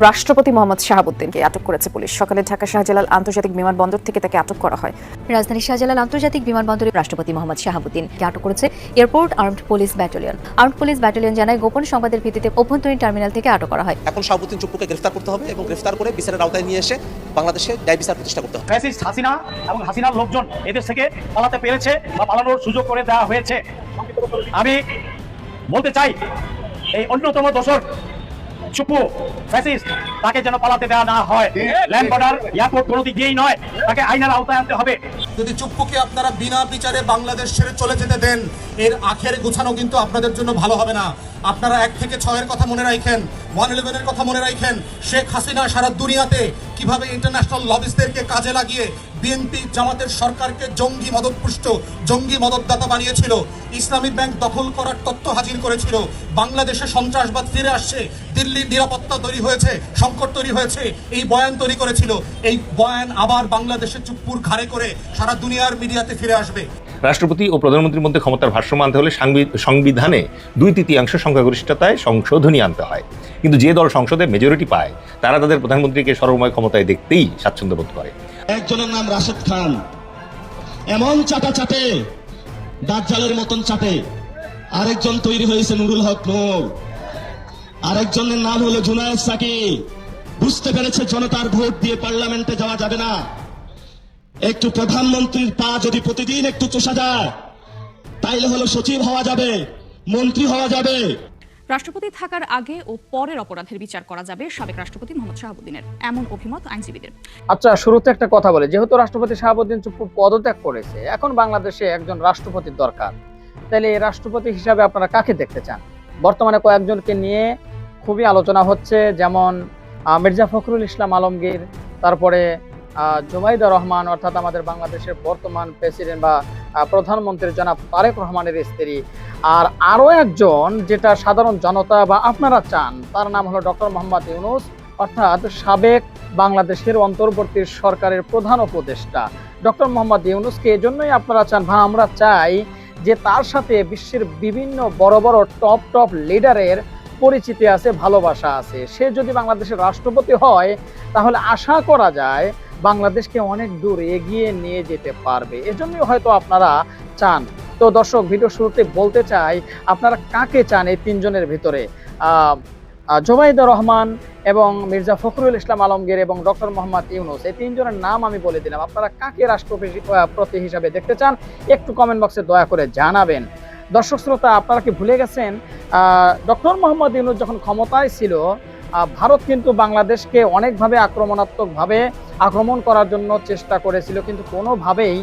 রাষ্ট্রপতি মোহাম্মদ শাহাবুদ্দিনকে আটক করেছে পুলিশ। সকালে ঢাকা শাহজালাল আন্তর্জাতিক বিমানবন্দর থেকে তাকে আটক করা হয়। রাজধানী শাহজালাল আন্তর্জাতিক বিমানবন্দরে রাষ্ট্রপতি মোহাম্মদ শাহাবুদ্দিনকে আটক করেছে airport armed police battalion. Armed police battalion জানায় গোপন সংবাদের ভিত্তিতে অভ্যন্তরীণ টার্মিনাল থেকে আটক করা হয়। এখন শাহাবুদ্দিন চুপ্পুকে গ্রেফতার করতে হবে এবং গ্রেফতার করে বিচারের আওতায় নিয়ে এসে বাংলাদেশে ন্যায় বিচার প্রতিষ্ঠা করতে হবে। ফ্যাসিস্ট হাসিনা এবং হাসিনার লোকজন এদেশ থেকে পালাতে পেরেছে বা পালানোর সুযোগ করে দেওয়া হয়েছে। আমি বলতে চাই এই অন্যতম দোষর চুপ্পু ফ্যাসিস্ট, তাকে যেন পালাতে দেওয়া না হয়। ল্যান্ড বর্ডার এয়ারপোর্ট কোনো দিক দিয়েই নয়, তাকে আইনের আওতায় আনতে হবে। যদি চুপ্পুকে আপনারা বিনা বিচারে বাংলাদেশ ছেড়ে চলে যেতে দেন, এর আখের গোছানো কিন্তু আপনাদের জন্য ভালো হবে না। আপনারা 1 থেকে 6 এর কথা মনে রাখেন, 111 এর কথা মনে রাখেন। শেখ হাসিনা সারা দুনিয়াতে কিভাবে ইন্টারন্যাশনাল লবিস্টদেরকে কাজে লাগিয়ে বিএনপি জামাতের সরকারকে জঙ্গি মদতপুষ্ট, জঙ্গি মদতদাতা বানিয়েছিল। ইসলামী ব্যাংক দখল করার তথ্য হাজির করেছিল। বাংলাদেশে সন্ত্রাসবাদ ফিরে আসছে, দিল্লির নিরাপত্তা তৈরি হয়েছে, সংকট তৈরি হয়েছে, এই বয়ান তৈরি করেছিল। এই বয়ান আবার বাংলাদেশের চুপ্পুর ঘাড়ে করে সারা দুনিয়ার মিডিয়াতে ফিরে আসবে। রাষ্ট্রপতি ও প্রধানমন্ত্রীর মধ্যে ক্ষমতার ভারসাম্য আনতে হলে সংবিধানে 2/3 সংখ্যাগরিষ্ঠতায় সংশোধনী আনতে হয়। কিন্তু যে দল সংসদে মেজরিটি পায় তারা তাদের প্রধানমন্ত্রীকে সর্বময় ক্ষমতায় দেখতেই স্বাচ্ছন্দ্য বোধ করে। একজনের নাম রাশেদ খান, এমন চাটা চাটে, দাজ্জালের মতন চাটে। আরেকজন তৈরি হয়েছে নুরুল হক নূর, আরেকজনের নাম হলো জুনায়েদ সাকি। বুঝতে পেরেছে জনতার ভোট দিয়ে পার্লামেন্টে যাওয়া যাবে না। একটু প্রধানমন্ত্রীর পা যদি প্রতিদিন একটু চষা যায়, তাইলে হলো সচিব হওয়া যাবে, মন্ত্রী হওয়া যাবে। রাষ্ট্রপতি থাকার আগে ও পরের অপরাধের বিচার করা যাবে সাবেক রাষ্ট্রপতি মোহাম্মদ শাহাবুদ্দিনের, এমন অভিমত আইনজীবীদের। আচ্ছা, শুরুতে একটা কথা বলে, যেহেতু রাষ্ট্রপতি শাহাবুদ্দিন চুপ্পু পদত্যাগ করেছে, এখন বাংলাদেশে একজন রাষ্ট্রপতির দরকার। তাহলে এই রাষ্ট্রপতি হিসাবে আপনারা কাকে দেখতে চান? বর্তমানে কয়েকজনকে নিয়ে খুবই আলোচনা হচ্ছে, যেমন মির্জা ফখরুল ইসলাম আলমগীর, তারপরে জুবাইদা রহমান অর্থাৎ আমাদের বাংলাদেশের বর্তমান প্রেসিডেন্ট বা প্রধানমন্ত্রী জনাব তারেক রহমানের স্ত্রী, আর আরো একজন যেটা সাধারণ জনতা বা আপনারা চান, তার নাম হলো ডক্টর মোহাম্মদ ইউনূস, অর্থাৎ সাবেক বাংলাদেশের অন্তর্বর্তী সরকারের প্রধান উপদেষ্টা ডক্টর মোহাম্মদ ইউনূসকে। এজন্যই আপনারা চান বা আমরা চাই যে তার সাথে বিশ্বের বিভিন্ন বড় বড় টপ লিডারের পরিচিতি আছে, ভালোবাসা আছে। সে যদি বাংলাদেশের রাষ্ট্রপতি হয় তাহলে আশা করা যায় বাংলাদেশকে অনেক দূর এগিয়ে নিয়ে যেতে পারবে। এজন্যই হয়তো আপনারা চান। তো দর্শক, ভিডিও শুরুতে বলতে চাই, আপনারা কাকে চান এই 3 জনের ভিতরে? জুবাইদা রহমান এবং মির্জা ফখরুল ইসলাম আলমগীর এবং ডক্টর মোহাম্মদ ইউনূস, এই 3 জনের নাম আমি বলে দিলাম। আপনারা কাকে রাষ্ট্রপতি হিসাবে দেখতে চান একটু কমেন্ট বক্সে দয়া করে জানাবেন। দর্শক শ্রোতা, আপনারা কি ভুলে গেছেন ডক্টর মোহাম্মদ ইউনূস যখন ক্ষমতায় ছিল, ভারত কিন্তু বাংলাদেশকে অনেকভাবে আক্রমণাত্মকভাবে আক্রমণ করার জন্য চেষ্টা করেছিল, কিন্তু কোনোভাবেই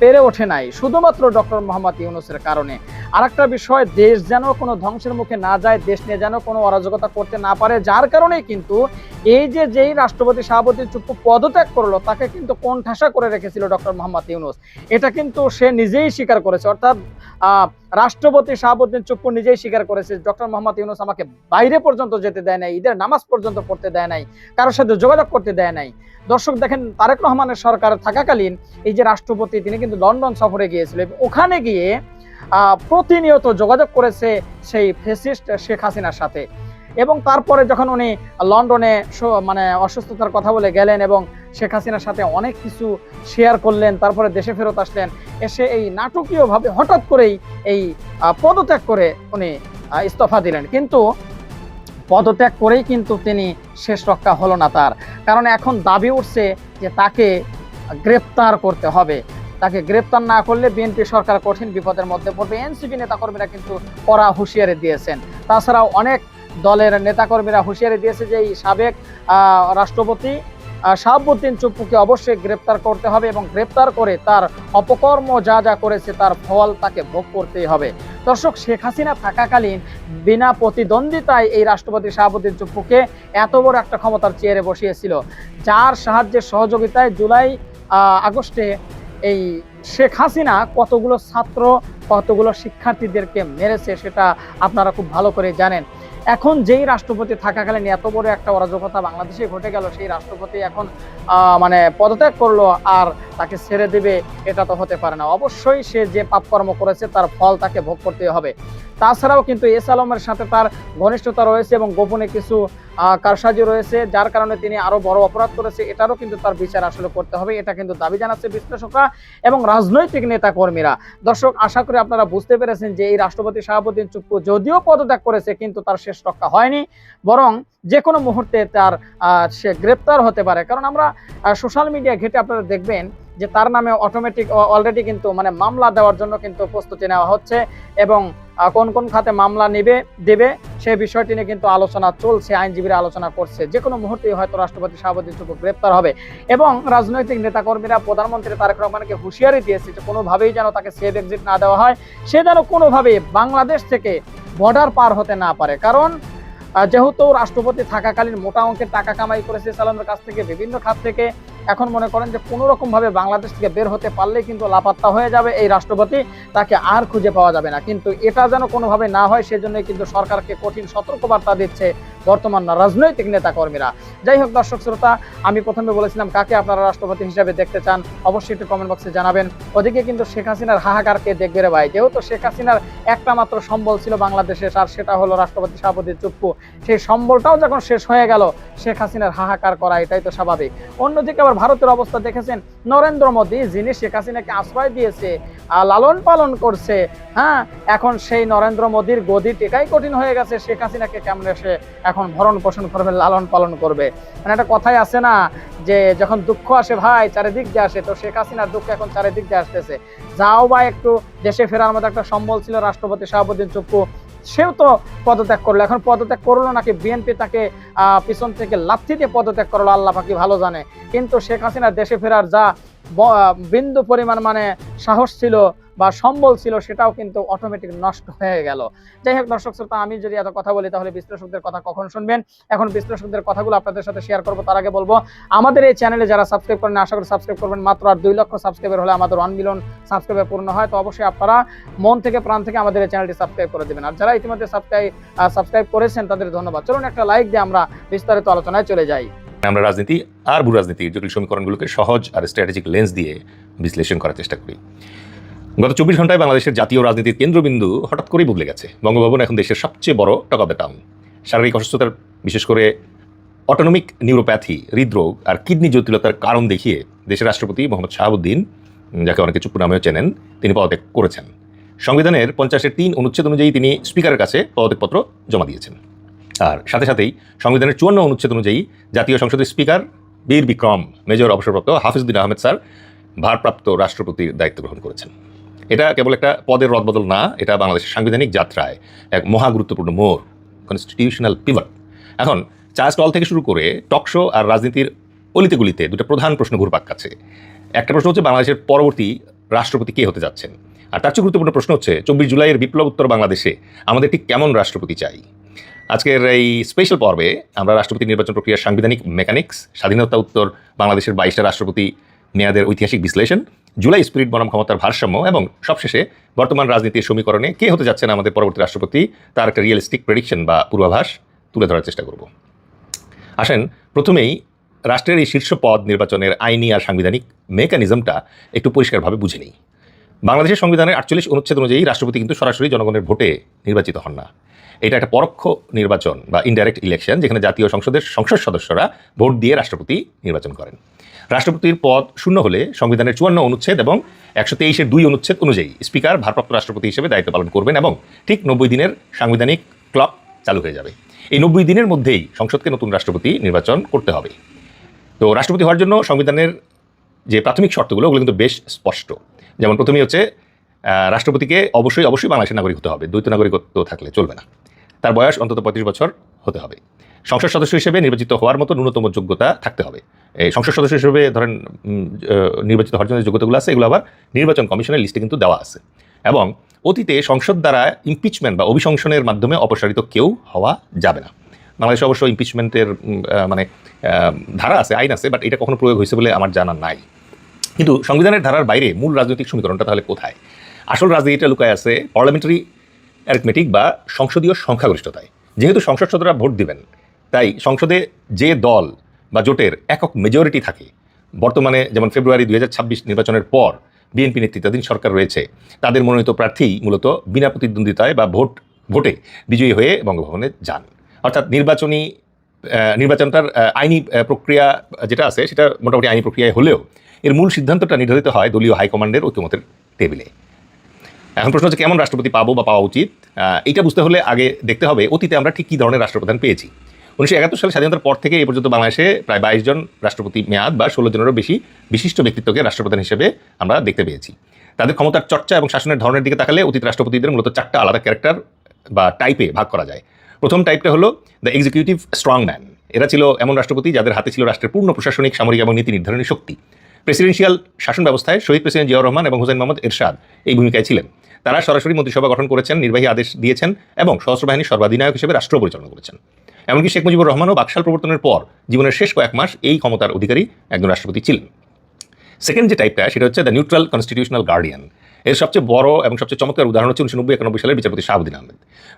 পেরে ওঠে নাই, শুধুমাত্র ডক্টর মোহাম্মদ ইউনূসের কারণে। আরেকটা বিষয়, দেশ যেন কোনো ধ্বংসের মুখে না যায়, দেশ নিয়ে যেন কোনো অরাজকতা করতে না পারে, যার কারণেই কিন্তু এই যেই রাষ্ট্রপতি শাহাবুদ্দিন চুপ্পু পদত্যাগ করলো, তাকে কিন্তু কোণঠাসা করে রেখেছিল ডক্টর মোহাম্মদ ইউনূস। এটা কিন্তু সে নিজেই স্বীকার করেছে, অর্থাৎ রাষ্ট্রপতি শাহাবুদ্দিন চুপ্পু নিজেই স্বীকার করেছে ডক্টর মোহাম্মদ ইউনূস আমাকে বাইরে পর্যন্ত যেতে দেয় নাই, ঈদের নামাজ পর্যন্ত পড়তে দেয় নাই, কারোর সাথে যোগাযোগ করতে দেয় নাই। দর্শক দেখেন, তারেক রহমানের সরকার থাকাকালীন এই যে রাষ্ট্রপতি, তিনি কিন্তু লন্ডন সফরে গিয়েছিলেন। ওখানে গিয়ে প্রতিনিয়ত যোগাযোগ করেছে সেই ফ্যাসিস্ট শেখ হাসিনার সাথে। এবং তারপরে যখন উনি লন্ডনে অসুস্থতার কথা বলে গেলেন এবং শেখ হাসিনার সাথে অনেক কিছু শেয়ার করলেন, তারপরে দেশে ফেরত আসলেন, এসে এই নাটকীয়ভাবে হঠাৎ করেই এই পদত্যাগ করে উনি ইস্তফা দিলেন। কিন্তু পদত্যাগ করেই কিন্তু তিনি শেষ রক্ষা হলো না তার, কারণ এখন দাবি উঠছে যে তাকে গ্রেপ্তার করতে হবে। তাকে গ্রেপ্তার না করলে বিএনপি সরকার কঠিন বিপদের মধ্যে পড়বে। এনসিপি নেতাকর্মীরা কিন্তু কড়া হুঁশিয়ারি দিয়েছেন। তাছাড়াও অনেক দলের নেতাকর্মীরা হুঁশিয়ারি দিয়েছে যে এই সাবেক রাষ্ট্রপতি শাহাবুদ্দিন চুপ্পুকে অবশ্যই গ্রেপ্তার করতে হবে এবং গ্রেপ্তার করে তার অপকর্ম যা করেছে তার ফল তাকে ভোগ করতেই হবে। দর্শক, শেখ হাসিনা থাকাকালীন বিনা প্রতিদ্বন্দ্বিতায় এই রাষ্ট্রপতি শাহাবুদ্দিন চুপ্পুকে এত বড় একটা ক্ষমতার চেয়ারে বসিয়েছিল, যার সাহায্যে সহযোগিতায় জুলাই আগস্টে এই শেখ হাসিনা কতগুলো ছাত্র, কতগুলো শিক্ষার্থীদেরকে মেরেছে সেটা আপনারা খুব ভালো করে জানেন। এখন যেই রাষ্ট্রপতি থাকাকালীন এত বড় একটা অরাজকতা বাংলাদেশে ঘটে গেল, সেই রাষ্ট্রপতি এখন পদত্যাগ করলো আর তাকে ছেড়ে দেবে, এটা তো হতে পারে না। অবশ্যই সে যে পাপকর্ম করেছে তার ফল তাকে ভোগ করতে হবে। তাছাড়াও কিন্তু এস আলমের সাথে তার ঘনিষ্ঠতা রয়েছে এবং গোপনে কিছু কারসাজি রয়েছে, যার কারণে তিনি আরো বড় অপরাধ করেছে। এটারও কিন্তু তার বিচার আসলে করতে হবে, এটা কিন্তু দাবি জানাচ্ছে বিশ্লেষকরা এবং রাজনৈতিক নেতা কর্মীরা। দর্শক, আশা করি আপনারা বুঝতে পেরেছেন যে এই রাষ্ট্রপতি শাহাবুদ্দিন চুপ্পু যদিও পদত্যাগ করেছে, কিন্তু তার শেষ রক্ষা হয়নি, বরং যে কোনো মুহূর্তে তার সে গ্রেপ্তার হতে পারে। কারণ আমরা সোশ্যাল মিডিয়া ঘেটে আপনারা দেখবেন যে তার নামে অটোমেটিক অলরেডি কিন্তু মানে মামলা দেওয়ার জন্য কিন্তু প্রস্তুতি নেওয়া হচ্ছে এবং কোন কোন খাতে মামলা দেবে সেই বিষয়টি নিয়ে কিন্তু আলোচনা চলছে, আইনজীবীরা আলোচনা করছে। যে কোনো মুহূর্তেই হয়তো রাষ্ট্রপতি শাহাবুদ্দিন চুপ্পু গ্রেপ্তার হবে এবং রাজনৈতিক নেতাকর্মীরা প্রধানমন্ত্রী তারেক রহমানকে হুঁশিয়ারি দিয়েছে যে কোনোভাবেই যেন তাকে সেফ এক্সিট না দেওয়া হয়, সে যেন কোনোভাবেই বাংলাদেশ থেকে বর্ডার পার হতে না পারে। কারণ যেহেতু রাষ্ট্রপতি থাকাকালীন মোটা অঙ্কের টাকা কামাই করেছে সালামের কাছ থেকে, বিভিন্ন খাত থেকে, এখন মনে করেন যে কোনো রকম ভাবে বাংলাদেশ থেকে বের হতে পারলে কিন্তু লাপাত্তা হয়ে যাবে এই রাষ্ট্রপতি, তাকে আর খুঁজে পাওয়া যাবে না। কিন্তু এটা যেন কোনোভাবে না হয় সেজন্য কিন্তু সরকারকে কঠিন সতর্কবার্তা দিচ্ছে বর্তমান রাজনৈতিক নেতা কর্মীরা। যাই হোক দর্শক শ্রোতা, আমি প্রথমে বলেছিলাম কাকে আপনারা রাষ্ট্রপতি হিসাবে দেখতে চান, অবশ্যই একটু কমেন্ট বক্সে জানাবেন। ওদিকে কিন্তু শেখ হাসিনার হাহাকারকে দেখবে রে ভাই, যেহেতু শেখ হাসিনার একটা মাত্র সম্বল ছিল বাংলাদেশে, আর সেটা হলো রাষ্ট্রপতি শাহাবুদ্দিন চুপ্পু, সেই সম্বলটাও যখন শেষ হয়ে গেল শেখ হাসিনার হাহাকার করা এটাই তো স্বাভাবিক। অন্যদিকে আবার ভারতের অবস্থা দেখেছেন, নরেন্দ্র মোদী যিনি শেখ হাসিনাকে আশ্রয় দিয়েছে, লালন পালন করছে, হ্যাঁ, এখন সেই নরেন্দ্র মোদীর গদি টেকাই কঠিন হয়ে গেছে। শেখ হাসিনাকে কেমন সে এখন ভরণ পোষণ করবে, লালন পালন করবে। মানে একটা কথাই আছে না যে যখন দুঃখ আসে ভাই চারিদিক দিয়ে আসে, তো শেখ হাসিনার দুঃখ এখন চারিদিক দিয়ে আসতেছে। যাও বা একটু দেশে ফেরার মতো একটা সম্বল ছিল রাষ্ট্রপতি শাহাবুদ্দিন চুপ্পু, সেও তো পদত্যাগ করলো। এখন পদত্যাগ করলো নাকি বিএনপি তাকে পিছন থেকে লাথি দিয়ে পদত্যাগ করলো আল্লাহ পাকি ভালো জানে। কিন্তু শেখ হাসিনার দেশে ফেরার যা বিন্দু পরিমাণ মানে সাহস ছিল বা সম্বল ছিল সেটাও কিন্তু অটোমেটিক নষ্ট হয়ে গেল। যাই হোক দর্শক শ্রোতা, আমি যদি এত কথা বলি তাহলে বিশ্লেষকদের কথা কখন শুনবেন? এখন বিশ্লেষকদের কথাগুলো আপনাদের সাথে শেয়ার করবো। তার আগে বলবো আমাদের এই চ্যানেলে যারা সাবস্ক্রাইব করেন, আশা করি সাবস্ক্রাইব করবেন। মাত্র আর 2 লক্ষ সাবস্ক্রাইবার হলে আমাদের 1 মিলিয়ন সাবস্ক্রাইবার পূর্ণ হয়। তো অবশ্যই আপনারা মন থেকে প্রাণ থেকে আমাদের এই চ্যানেলটি সাবস্ক্রাইব করে দেবেন। আর যারা ইতিমধ্যে সাবস্ক্রাইব করেছেন তাদের ধন্যবাদ। চলুন একটা লাইক দিয়ে আমরা বিস্তারিত আলোচনায় চলে যাই। আমরা রাজনীতি আর ভূ রাজনীতির জটিল সমীকরণগুলোকে সহজ আর স্ট্র্যাটেজিক লেন্স দিয়ে বিশ্লেষণ করার চেষ্টা করি। গত 24 ঘন্টায় বাংলাদেশের জাতীয় রাজনীতির কেন্দ্রবিন্দু হঠাৎ করেই বদলে গেছে। বঙ্গভবন এখন দেশের সবচেয়ে বড় টক অফ দ্য টাউন। শারীরিক অসুস্থতার, বিশেষ করে অটোনমিক নিউরোপ্যাথি, হৃদরোগ আর কিডনি জটিলতার কারণ দেখিয়ে দেশের রাষ্ট্রপতি মোহাম্মদ শাহাবুদ্দিন, যাকে অনেকে চুপ্পু নামেও চেনেন, তিনি পদত্যাগ করেছেন। সংবিধানের 50-3 অনুচ্ছেদ অনুযায়ী তিনি স্পিকারের কাছে পদত্যাগপত্র জমা দিয়েছেন। আর সাথে সাথেই সংবিধানের 54 অনুচ্ছেদ অনুযায়ী জাতীয় সংসদের স্পিকার বীর বিক্রম মেজর অবসরপ্রাপ্ত হাফিজউদ্দিন আহমেদ স্যার ভারপ্রাপ্ত রাষ্ট্রপতির দায়িত্ব গ্রহণ করেছেন। এটা কেবল একটা পদের রদবদল না, এটা বাংলাদেশের সাংবিধানিক যাত্রায় এক মহা গুরুত্বপূর্ণ মোড়, কনস্টিটিউশনাল পিভট। এখন চা স্টল থেকে শুরু করে টক শো আর রাজনীতির অলিতে গলিতে দুটো প্রধান প্রশ্ন ঘুরপাক খাচ্ছে। একটা প্রশ্ন হচ্ছে বাংলাদেশের পরবর্তী রাষ্ট্রপতি কে হতে যাচ্ছেন, আর তার চেয়ে গুরুত্বপূর্ণ প্রশ্ন হচ্ছে 24 জুলাইয়ের বিপ্লব উত্তর বাংলাদেশে আমাদের ঠিক কেমন রাষ্ট্রপতি চাই। আজকের এই স্পেশাল পর্বে আমরা রাষ্ট্রপতি নির্বাচন প্রক্রিয়ার সাংবিধানিক মেকানিক্স, স্বাধীনতা উত্তর বাংলাদেশের 22টা রাষ্ট্রপতি মেয়াদের ঐতিহাসিক বিশ্লেষণ, জুলাই স্পিরিট বনাম ক্ষমতার ভারসাম্য এবং সবশেষে বর্তমান রাজনীতির সমীকরণে কে হতে যাচ্ছেন আমাদের পরবর্তী রাষ্ট্রপতি, তার একটা রিয়েলিস্টিক প্রেডিকশন বা পূর্বাভাস তুলে ধরার চেষ্টা করব। আসেন প্রথমেই রাষ্ট্রের এই শীর্ষ পদ নির্বাচনের আইনি আর সাংবিধানিক মেকানিজমটা একটু পরিষ্কারভাবে বুঝে নিই। বাংলাদেশের সংবিধানের 48 অনুচ্ছেদ অনুযায়ী রাষ্ট্রপতি কিন্তু সরাসরি জনগণের ভোটে নির্বাচিত হন না। এটা একটা পরোক্ষ নির্বাচন বা ইনডাইরেক্ট ইলেকশন, যেখানে জাতীয় সংসদের সংসদ সদস্যরা ভোট দিয়ে রাষ্ট্রপতি নির্বাচন করেন। রাষ্ট্রপতির পদ শূন্য হলে সংবিধানের 54 অনুচ্ছেদ এবং 123-এর 2 অনুচ্ছেদ অনুযায়ী স্পিকার ভারপ্রাপ্ত রাষ্ট্রপতি হিসেবে দায়িত্ব পালন করবেন এবং ঠিক 90 দিনের সাংবিধানিক ক্লক চালু হয়ে যাবে। এই 90 দিনের মধ্যেই সংসদকে নতুন রাষ্ট্রপতি নির্বাচন করতে হবে। তো রাষ্ট্রপতি হওয়ার জন্য সংবিধানের যে প্রাথমিক শর্তগুলো ওগুলো কিন্তু বেশ স্পষ্ট। যেমন প্রথমেই হচ্ছে রাষ্ট্রপতিকে অবশ্যই বাংলাদেশের নাগরিক হতে হবে, দ্বৈত নাগরিকত্ব থাকলে চলবে না। তার বয়স অন্তত 35 বছর হতে হবে। সংসদ সদস্য হিসেবে নির্বাচিত হওয়ার মতো ন্যূনতম যোগ্যতা থাকতে হবে। এই সংসদ সদস্য হিসেবে ধরেন নির্বাচিত হওয়ার জন্য যোগ্যতাগুলো আছে, এগুলো আবার নির্বাচন কমিশনের লিস্টে কিন্তু দেওয়া আছে। এবং অতীতে সংসদ দ্বারা ইমপিচমেন্ট বা অভিশংসনের মাধ্যমে অপসারিত কেউ হওয়া যাবে না। বাংলাদেশে অবশ্য ইমপিচমেন্টের ধারা আছে, আইন আছে, বাট এটা কখনো প্রয়োগ হয়েছে বলে আমার জানা নাই। কিন্তু সংবিধানের ধারার বাইরে মূল রাজনৈতিক সমীকরণটা তাহলে কোথায়? আসল রাজনীতিটা লুকায় আছে পার্লামেন্টারি অ্যারিথমেটিক বা সংসদীয় সংখ্যাগরিষ্ঠতায়। যেহেতু সংসদ সদস্যরা ভোট দিবেন, তাই সংসদে যে দল বা জোটের একক মেজরিটি থাকে, বর্তমানে যেমন ফেব্রুয়ারি 2026 নির্বাচনের পর বিএনপি নেতৃত্বাধীন সরকার রয়েছে তাদের মনোনীত প্রার্থী মূলত বিনা প্রতিদ্বন্দ্বিতায় বা ভোটে বিজয়ী হয়ে বঙ্গভবনে যান। অর্থাৎ নির্বাচনটার আইনি প্রক্রিয়া যেটা আছে সেটা মোটামুটি আইনি প্রক্রিয়ায় হলেও এর মূল সিদ্ধান্তটা নির্ধারিত হয় দলীয় হাইকমান্ডের ঐকমত্যের টেবিলে। এখন প্রশ্ন হচ্ছে কেমন রাষ্ট্রপতি পাবো বা পাওয়া উচিত, এটা বুঝতে হলে আগে দেখতে হবে অতীতে আমরা ঠিক কী ধরনের রাষ্ট্রপ্রধান পেয়েছি। 1971 সালে স্বাধীনতার পর থেকে এ পর্যন্ত বাংলাদেশে প্রায় 22 জন রাষ্ট্রপতি মেয়াদ বা 16 জনেরও বেশি বিশিষ্ট ব্যক্তিত্বকে রাষ্ট্রপ্রধান হিসেবে আমরা দেখতে পেয়েছি। তাদের ক্ষমতার চর্চা এবং শাসনের ধরনের দিকে তাকালে অতীত রাষ্ট্রপতিদের মূলত 4টা আলাদা ক্যারেক্টার বা টাইপে ভাগ করা যায়। প্রথম টাইপটা হলো দ্য এক্সিকিউটিভ স্ট্রং ম্যান। এরা ছিল এমন রাষ্ট্রপতি যাদের হাতে ছিল রাষ্ট্রের পূর্ণ প্রশাসনিক, সামরিক এবং নীতি নির্ধারণী শক্তি। প্রেসিডেন্সিয়াল শাসন ব্যবস্থায় শহীদ প্রেসিডেন্ট জিয়াউর রহমান এবং হুসেইন মোহাম্মদ এরশাদ এই ভূমিকায় ছিলেন। তারা সরাসরি মন্ত্রিসভা গঠন করেছেন, নির্বাহী আদেশ দিয়েছেন এবং সশস্ত্র বাহিনীর সর্বাধিনায়ক হিসেবে রাষ্ট্র পরিচালনা করেছেন। এমনকি শেখ মুজিবুর রহমানও বাকশাল প্রবর্তনের পর জীবনের শেষ কয়েক মাস এই ক্ষমতার অধিকারী একজন রাষ্ট্রপতি ছিলেন। সেকেন্ড যে টাইপটা সেটা হচ্ছে দ্য নিউট্রাল কনস্টিটিউশনাল গার্ডিয়ান। এর সবচেয়ে বড় এবং সবচেয়ে চমৎকার উদাহরণ হচ্ছে 1990-91 সালের বিচারপতি শাহাবুদ্দিন আহমেদ।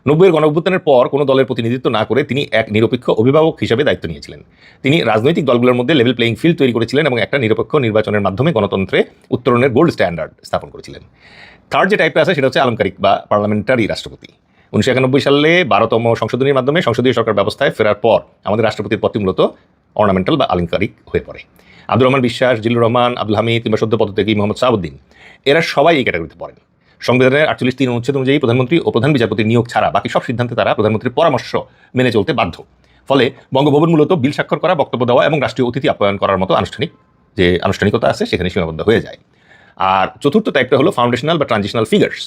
90-এর গণঅভ্যুত্থানের পর কোনো দলের প্রতিনিধিত্ব না করে তিনি এক নিরপেক্ষ অভিভাবক হিসেবে দায়িত্ব নিয়েছিলেন। তিনি রাজনৈতিক দলগুলোর মধ্যে লেভেল প্লেইং ফিল্ড তৈরি করেছিলেন এবং একটা নিরপেক্ষ নির্বাচনের মাধ্যমে গণতন্ত্রে উত্তরণের গোল্ড স্ট্যান্ডার্ড স্থাপন করেছিলেন। থার্ড যে টাইপটা আছে সেটা হচ্ছে আলংকারিক বা পার্লামেন্টারি রাষ্ট্রপতি। 1991 সালে 12তম সংশোধনীর মাধ্যমে সংসদীয় সরকার ব্যবস্থায় ফেরার পর আমাদের রাষ্ট্রপতির পদটি মূলত অর্নামেন্টাল বা আলংকারিক হয়ে পড়ে। আব্দুর রহমান বিশ্বাস, জিল্লুর রহমান, আব্দুল হামিদ কিংবা সদ্য পদত্যাগী মোহাম্মদ শাহাবুদ্দিন এরা সবাই এই ক্যাটাগরিতে পড়েন। সংবিধানের 48(3) অনুচ্ছেদ অনুযায়ী প্রধানমন্ত্রী ও প্রধান বিচারপতির নিয়োগ ছাড়া বাকি সব সিদ্ধান্তে তারা প্রধানমন্ত্রীর পরামর্শ মেনে চলতে বাধ্য। ফলে বঙ্গভবন মূলত বিল স্বাক্ষর করা, বক্তব্য দেওয়া এবং রাষ্ট্রীয় অতিথি আপ্যায়ন করার মতো আনুষ্ঠানিকতা আছে সেখানে সীমাবদ্ধ হয়ে যায়। আর চতুর্থ টাইপটা হলো ফাউন্ডেশনাল বা ট্রানজিশনাল ফিগার্স।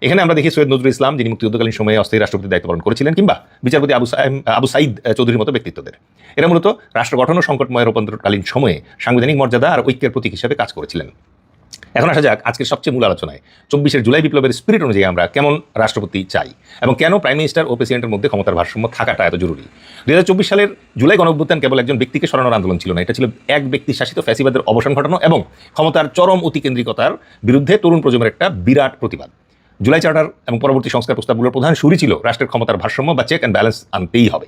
এখানে আমরা দেখি সৈয়দ নজরুল ইসলাম, যিনি মুক্তিযুদ্ধকালীন সময়ে অস্থায়ী রাষ্ট্রপতির দায়িত্ব পালন করেছিলেন, কিংবা বিচারপতি আবু সাইদ চৌধুরীর মতো ব্যক্তিত্বদের। এরা মূলত রাষ্ট্র গঠন ও সংকটময় রূপান্তরকালীন সময়ে সাংবিধানিক মর্যাদা আর ঐক্যের প্রতীক হিসেবে কাজ করেছিলেন। এখন আসা যাক আজকের সবচেয়ে মূল আলোচনায়। 24 জুলাই বিপ্লবের স্পিরিট অনুযায়ী আমরা কেমন রাষ্ট্রপতি চাই এবং কেন প্রাইম মিনিস্টার ও প্রেসিডেন্টের মধ্যে ক্ষমতার ভারসাম্য থাকাটা এত জরুরি। 2024 সালের জুলাই গণঅভ্যুত্থান কেবল একজন ব্যক্তিকে সরানোর আন্দোলন ছিল না, এটা ছিল এক ব্যক্তি শাসিত ফ্যাসিবাদের অবসান ঘটানো এবং ক্ষমতার চরম অতিকেন্দ্রিকতার বিরুদ্ধে তরুণ প্রজন্মের একটা বিরাট প্রতিবাদ। জুলাই চার্টার এবং পরবর্তী সংস্কার প্রস্তাবগুলোর প্রধান সুরই ছিল রাষ্ট্রের ক্ষমতার ভারসাম্য বা চেক অ্যান্ড ব্যালেন্স আনতেই হবে।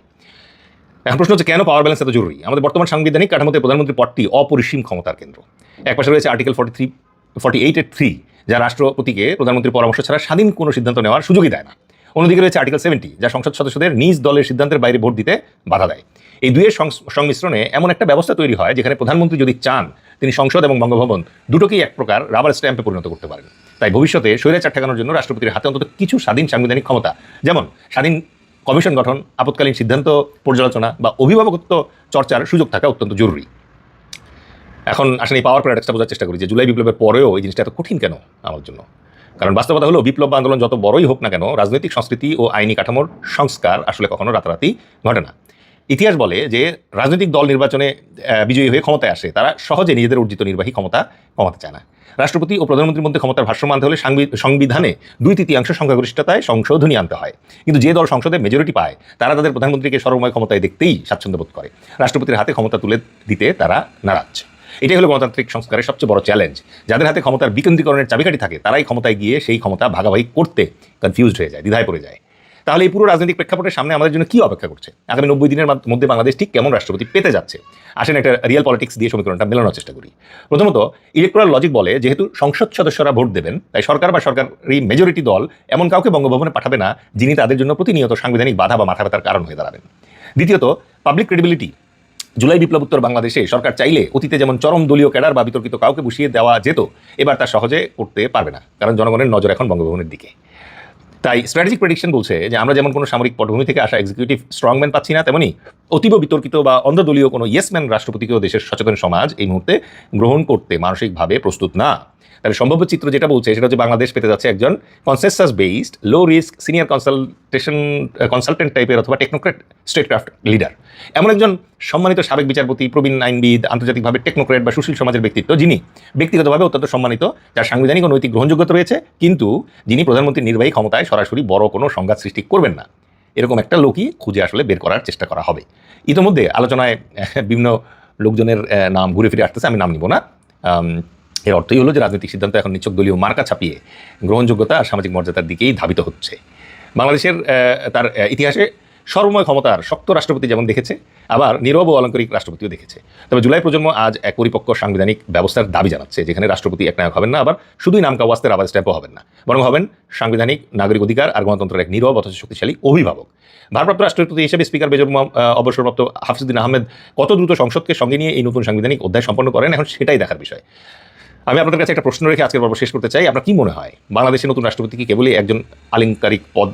এখন প্রশ্ন হচ্ছে কেন পাওয়ার ব্যালেন্স এত জরুরি? আমাদের বর্তমান সাংবিধানিক কাঠামোতে প্রধানমন্ত্রী পদটি অপরিসীম ক্ষমতার কেন্দ্র। একপাশে রয়েছে আর্টিকেল 48(3) যা রাষ্ট্রপতিকে প্রধানমন্ত্রীর পরামর্শ ছাড়া স্বাধীন কোনো সিদ্ধান্ত নেওয়ার সুযোগই দেয় না। অন্যদিকে রয়েছে আর্টিকেল 70 যা সংসদ সদস্যদের নিজ দলের সিদ্ধান্তের বাইরে ভোট দিতে বাধা দেয়। এই দুইয়ের সংমিশ্রণে এমন একটা ব্যবস্থা তৈরি হয় যেখানে প্রধানমন্ত্রী যদি চান তিনি সংসদ এবং বঙ্গভবন দুটোকেই এক প্রকার রাবার স্ট্যাম্পে পরিণত করতে পারেন। তাই ভবিষ্যতে স্বৈরাচার ঠেকানোর জন্য রাষ্ট্রপতির হাতে অন্তত কিছু স্বাধীন সাংবিধানিক ক্ষমতা, যেমন স্বাধীন কমিশন গঠন, আপৎকালীন সিদ্ধান্ত পর্যালোচনা বা অভিভাবকত্ব চর্চার সুযোগ থাকা অত্যন্ত জরুরি। এখন আসলে এই পাওয়ার প্যারাডক্সটা বোঝার চেষ্টা করি যে জুলাই বিপ্লবের পরেও এই জিনিসটা এত কঠিন কেন আমার জন্য। কারণ বাস্তবতা হলো বিপ্লব বা আন্দোলন যত বড়ই হোক না কেন, রাজনৈতিক সংস্কৃতি ও আইনি কাঠামোর সংস্কার আসলে কখনো রাতারাতি ঘটে না। ইতিহাস বলে যে রাজনৈতিক দল নির্বাচনে বিজয়ী হয়ে ক্ষমতায় আসে, তারা সহজে নিজেদের অর্জিত নির্বাহী ক্ষমতা কমাতে চায় না। রাষ্ট্রপতি ও প্রধানমন্ত্রীর মধ্যে ক্ষমতার ভারসাম্য আনতে হলে সংবিধানে 2/3 সংখ্যাগরিষ্ঠতায় সংশোধনী আনতে হয়। কিন্তু যে দল সংসদে মেজরিটি পায় তারা তাদের প্রধানমন্ত্রীকে সর্বময় ক্ষমতায় দেখতেই স্বাচ্ছন্দ্য বোধ করে, রাষ্ট্রপতির হাতে ক্ষমতা তুলে দিতে তারা নারাজ। এটাই হলো গণতান্ত্রিক সংস্কারের সবচেয়ে বড় চ্যালেঞ্জ। যাদের হাতে ক্ষমতার বিকেন্দ্রীকরণের চাবিকাঠি থাকে তারাই ক্ষমতায় গিয়ে সেই ক্ষমতা ভাগাভাগি করতে কনফিউজড হয়ে যায়, দ্বিধায় পড়ে যায়। তাহলে এই পুরো রাজনৈতিক প্রেক্ষাপটের সামনে আমাদের জন্য কি অপেক্ষা করছে? আগামী 90 দিনের মধ্যে বাংলাদেশ ঠিক কেমন রাষ্ট্রপতি পেতে যাচ্ছে? আসেন একটা রিয়েল পলিটিক্স দিয়ে সমীকরণটা মেলানোর চেষ্টা করি। প্রথমত, ইলেকট্রাল লজিক বলে যেহেতু সংসদ সদস্যরা ভোট দেবেন, তাই সরকার বা সরকারি মেজরিটি দল এমন কাউকে বঙ্গভবনে পাঠাবে না যিনি তাদের জন্য প্রতিনিয়ত সাংবিধানিক বাধা বা মাথা ব্যথার কারণ হয়ে দাঁড়াবেন। দ্বিতীয়ত, পাবলিক ক্রেডিবিলিটি। জুলাই বিপ্লবোত্তর বাংলাদেশে সরকার চাইলে অতীতে যেমন চরম দলীয় ক্যাডার বা বিতর্কিত কাউকে বসিয়ে দেওয়া যেত, এবার তা সহজে করতে পারবে না, কারণ জনগণের নজর এখন বঙ্গভবনের দিকে। তাই স্ট্র্যাটেজিক প্রেডিকশন বলছে যে আমরা যেমন কোনো সামরিক পটভূমি থেকে আসা এক্সিকিউটিভ স্ট্রংম্যান পাচ্ছি না, তেমনি অতীব বিতর্কিত বা অন্ধদলীয় কোনো ইয়েসম্যান রাষ্ট্রপতিকেও দেশের সচেতন সমাজ এই মুহূর্তে গ্রহণ করতে মানসিকভাবে প্রস্তুত না। তাহলে সম্ভাব্য চিত্র যেটা বলছে সেটা হচ্ছে বাংলাদেশ পেতে যাচ্ছে একজন consensus based, low risk, senior consultant টাইপের অথবা টেকনোক্রেট স্টেটক্রাফট লিডার। এমন একজন সম্মানিত সাবেক বিচারপতি, প্রবীণ আইনবিদ, আন্তর্জাতিকভাবে টেকনোক্রেট বা সুশীল সমাজের ব্যক্তিত্ব, যিনি ব্যক্তিগতভাবে অত্যন্ত সম্মানিত, যার সাংবিধানিক ও নৈতিক গ্রহণযোগ্যতা রয়েছে, কিন্তু যিনি প্রধানমন্ত্রীর নির্বাহী ক্ষমতায় সরাসরি বড় কোনো সংঘাত সৃষ্টি করবেন না। এরকম একটা লোকই খুঁজে আসলে বের করার চেষ্টা করা হবে। ইতিমধ্যে আলোচনায় বিভিন্ন লোকজনের নাম ঘুরে ফিরে আসতেছে, আমি নাম নিব না। এর অর্থই হলো যে রাজনৈতিক সিদ্ধান্ত এখন নিছক দলীয় মার্কা ছাপিয়ে গ্রহণযোগ্যতা আর সামাজিক মর্যাদার দিকেই ধাবিত হচ্ছে। বাংলাদেশের তার ইতিহাসে সর্বময় ক্ষমতার শক্ত রাষ্ট্রপতি যেমন দেখেছে, আবার নীরব ও অলংকারিক রাষ্ট্রপতিও দেখেছে। তবে জুলাই প্রজন্ম আজ এক পরিপক্ক সাংবিধানিক ব্যবস্থার দাবি জানাচ্ছে, যেখানে রাষ্ট্রপতি একনায়ক হবেন না, আবার শুধুই নামকা ওয়াস্তে রাবার স্ট্যাম্পও হবেন না, বরং হবেন সাংবিধানিক নাগরিক অধিকার আর গণতন্ত্রের এক নীরব অথচ শক্তিশালী অভিভাবক। ভারপ্রাপ্ত রাষ্ট্রপতি হিসেবে স্পিকার বেজর অবসরপ্রাপ্ত হাফিজউদ্দিন আহমেদ কত দ্রুত সংসদকে সঙ্গে নিয়ে এই নতুন সাংবিধানিক অধ্যায় সম্পন্ন করেন, এখন সেটাই দেখার বিষয়। আমি আপনাদের কাছে একটা প্রশ্ন রেখে আজকের পর্ব শেষ করতে চাই। আপনার কি মনে হয়, বাংলাদেশের নতুন রাষ্ট্রপতি কি কেবলই একজন আলংকারিক পদ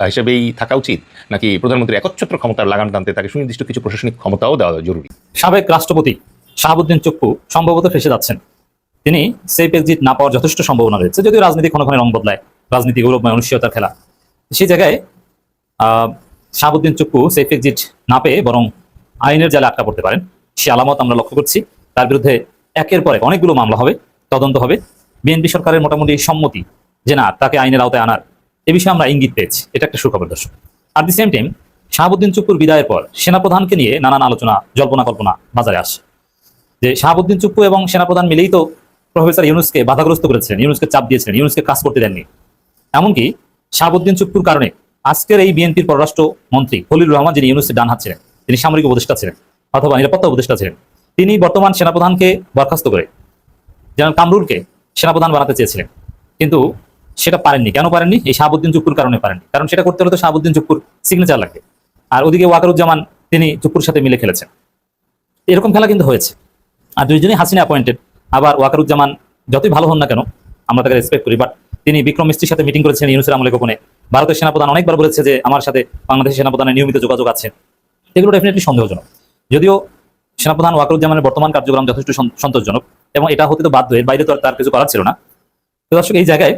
হিসেবেই থাকা উচিত, নাকি প্রধানমন্ত্রী একচ্ছত্র ক্ষমতার লাগাম টানতে তাকে সুনির্দিষ্ট কিছু প্রশাসনিক ক্ষমতাও দেওয়া জরুরি? সাবেক রাষ্ট্রপতি শাহাবুদ্দিন চুপ্পু সম্ভবত ফেসে যাচ্ছেন। তিনি সেফ এক্সিট না পাওয়ার যথেষ্ট সম্ভাবনা রয়েছে, যদিও রাজনীতি ক্ষণে রং বদলায়, রাজনীতি গৌরবময় অনিশ্চয়তার খেলা। সেই জায়গায় শাহাবুদ্দিন চুপ্পু সেফ এক্সিট না পেয়ে বরং আইনের জালে আটকা পড়তে পারেন, সে আলামত আমরা লক্ষ্য করছি। তার বিরুদ্ধে একের পর এক অনেকগুলো মামলা হবে, তদন্ত হবে। বিএনপি সরকারের মোটামুটি সম্মতি যে না, তাকে আইনের আওতায় আনার, এ বিষয়ে আমরা ইঙ্গিত পেয়েছি। এটা একটা সুখবর দর্শক। আর দি সেম টাইম শাহাবুদ্দিন চুপ্পুর বিদায়ের পর সেনাপ্রধানকে নিয়ে নানান আলোচনা, জল্পনা কল্পনা বাজারে আসে, যে শাহাবুদ্দিন চুপ্পু এবং সেনাপ্রধান মিলেই তো প্রফেসর ইউনূসকে বাধাগ্রস্ত করেছিলেন, ইউনূসকে চাপ দিয়েছিলেন, ইউনূসকে কাজ করতে দেননি। এমনকি শাহাবুদ্দিন চুপ্পুর কারণে আজকের এই বিএনপির পররাষ্ট্র মন্ত্রী খলিলুর রহমান, যিনি ইউনূসের ডান হাত ছিলেন, তিনি সামরিক উপদেষ্টা ছিলেন অথবা নিরাপত্তা উপদেষ্টা ছিলেন, তিনি বর্তমান সেনাপ্রধানকে বরখাস্ত করে জেনারেল কামরুলকে সেনাপ্রধান বানাতে চেয়েছিলেন, কিন্তু সেটা পারেননি। কেন পারেননি? এই শাহাবুদ্দিন চুপ্পুর কারণে পারেননি। কারণ সেটা করতে হলে তো শাহাবুদ্দিন চুপ্পুর সিগনেচার লাগবে। আর ওদিকে ওয়াকারুজ্জামান, তিনি চুপ্পুর সাথে মিলে খেলেছেন। এরকম খেলা কিন্তু হয়েছে। আর দুইজনই হাসিনা অ্যাপয়েন্টেড। আবার ওয়াকারুজ্জামান যতই ভালো হন না কেন, আমরা তাকে রেসপেক্ট করি, বাট তিনি বিক্রম মিস্ত্রির সাথে মিটিং করেছেন ইউনূসের আমলে গোপনে। ভারতের সেনাপ্রধান অনেকবার বলেছে যে আমার সাথে বাংলাদেশের সেনাপ্রধানের নিয়মিত যোগাযোগ আছে। এগুলো ডেফিনেটলি সন্দেহজনক। যদিও সেনাপ্রধান ওয়াকারুজ্জামানের বর্তমান কার্যক্রম যথেষ্ট সন্তোষজনক এবং এটা হতে তো বাধ্য, এর বাইরে তো তার কিছু করার ছিল না। তো দর্শক, এই জায়গায়